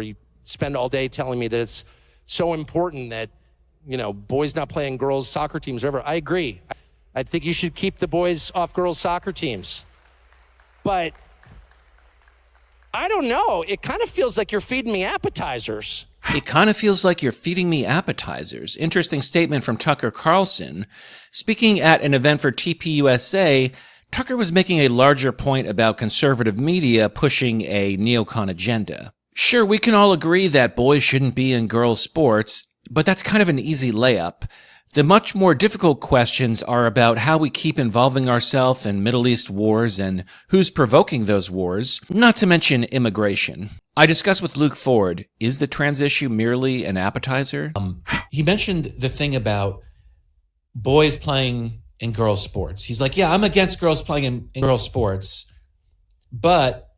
You spend all day telling me that it's so important that, boys not playing girls' soccer teams or whatever. I agree. I think you should keep the boys off girls' soccer teams. But I don't know. It kind of feels like you're feeding me appetizers. It kind of feels like you're feeding me appetizers. Interesting statement from Tucker Carlson. Speaking at an event for TPUSA, Tucker was making a larger point about conservative media pushing a neocon agenda. Sure, we can all agree that boys shouldn't be in girls' sports, but that's kind of an easy layup. The much more difficult questions are about how we keep involving ourselves in Middle East wars and who's provoking those wars, not to mention immigration. I discussed with Luke Ford, is the trans issue merely an appetizer? He mentioned the thing about boys playing in girls' sports. He's like, yeah, I'm against girls playing in girls' sports, but...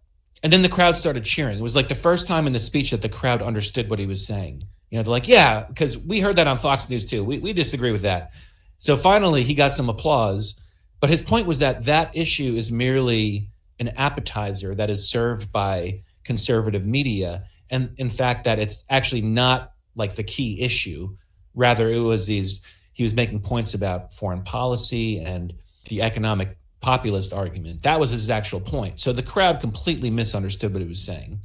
And then the crowd started cheering. It was like the first time in the speech that the crowd understood what he was saying. They're like, yeah, because we heard that on Fox News too. We disagree with that. So finally, he got some applause. But his point was that that issue is merely an appetizer that is served by conservative media. And in fact, that it's actually not like the key issue. Rather, he was making points about foreign policy and the economic populist argument. That was his actual point. So the crowd completely misunderstood what he was saying.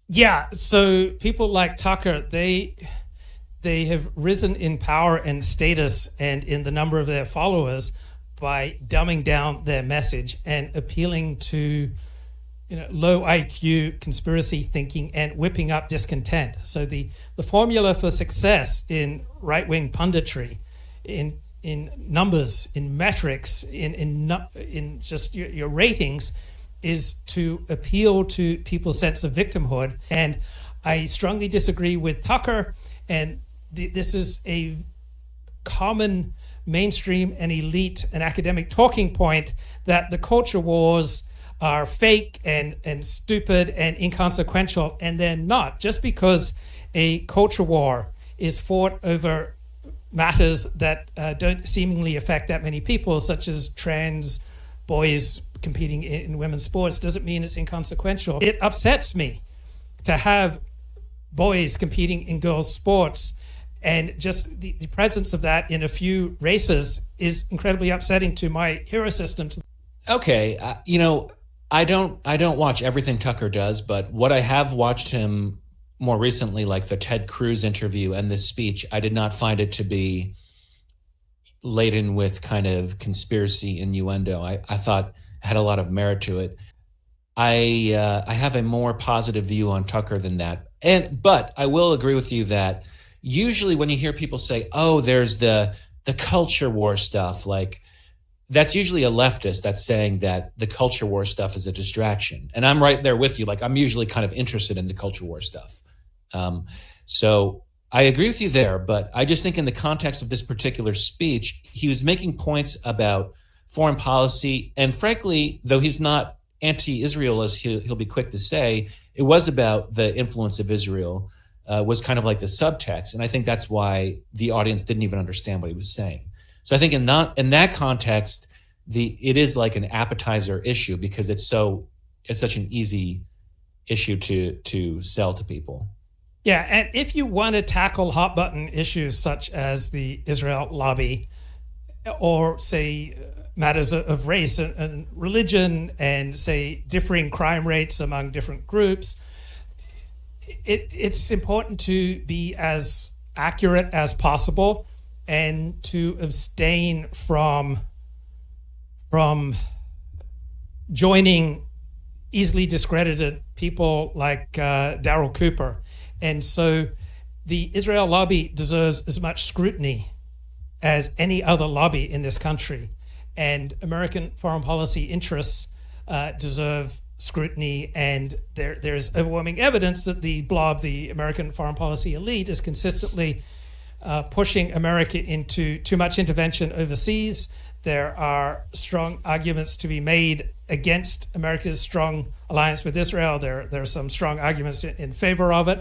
Yeah, so people like Tucker, they have risen in power and status and in the number of their followers by dumbing down their message and appealing to low IQ conspiracy thinking and whipping up discontent. So the formula for success in right-wing punditry, in numbers, in metrics, in just your ratings, is to appeal to people's sense of victimhood. And I strongly disagree with Tucker. And this is a common mainstream and elite and academic talking point that the culture wars are fake and stupid and inconsequential, and they're not. Just because a culture war is fought over matters that don't seemingly affect that many people, such as trans boys competing in women's sports, doesn't mean it's inconsequential. It upsets me to have boys competing in girls' sports, and just the presence of that in a few races is incredibly upsetting to my hero system. Okay, I don't watch everything Tucker does, but what I have watched him more recently, like the Ted Cruz interview and this speech, I did not find it to be laden with kind of conspiracy innuendo. I thought it had a lot of merit to it. I have a more positive view on Tucker than that. But I will agree with you that usually when you hear people say, oh, there's the culture war stuff, like that's usually a leftist that's saying that the culture war stuff is a distraction. And I'm right there with you. Like, I'm usually kind of interested in the culture war stuff. So I agree with you there, but I just think in the context of this particular speech, he was making points about foreign policy. And frankly, though he's not anti-Israel, as he'll be quick to say, it was about the influence of Israel, was kind of like the subtext. And I think that's why the audience didn't even understand what he was saying. So I think in that context, it is like an appetizer issue because it's such an easy issue to sell to people. Yeah, and if you want to tackle hot button issues such as the Israel lobby, or say matters of race and religion, and say differing crime rates among different groups, it's important to be as accurate as possible and to abstain from joining easily discredited people like Darryl Cooper. And so the Israel lobby deserves as much scrutiny as any other lobby in this country. And American foreign policy interests deserve scrutiny. And there's overwhelming evidence that the blob, the American foreign policy elite, is consistently pushing America into too much intervention overseas. There are strong arguments to be made against America's strong alliance with Israel. There are some strong arguments in favor of it.